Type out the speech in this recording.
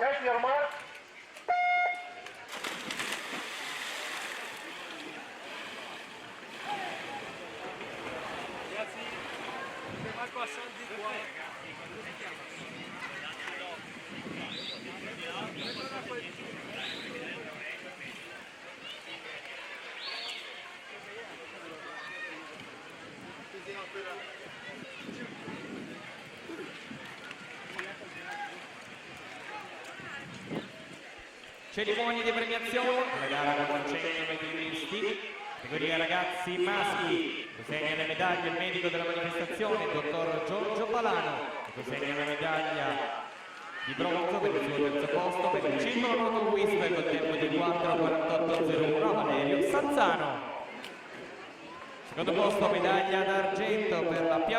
Thank you, Mark. Ragazzi, vai passando di qua. Cerimonia di premiazione, regala concegno ai giuristi, categoria ragazzi maschi, consegna le medaglie il medico della manifestazione, il dottor Giorgio Palano, consegna la medaglia di bronzo per il suo terzo posto per il ciclo moto whisper col tempo di 4:48.01 Valerio Sanzano. Secondo posto medaglia d'argento per la Piave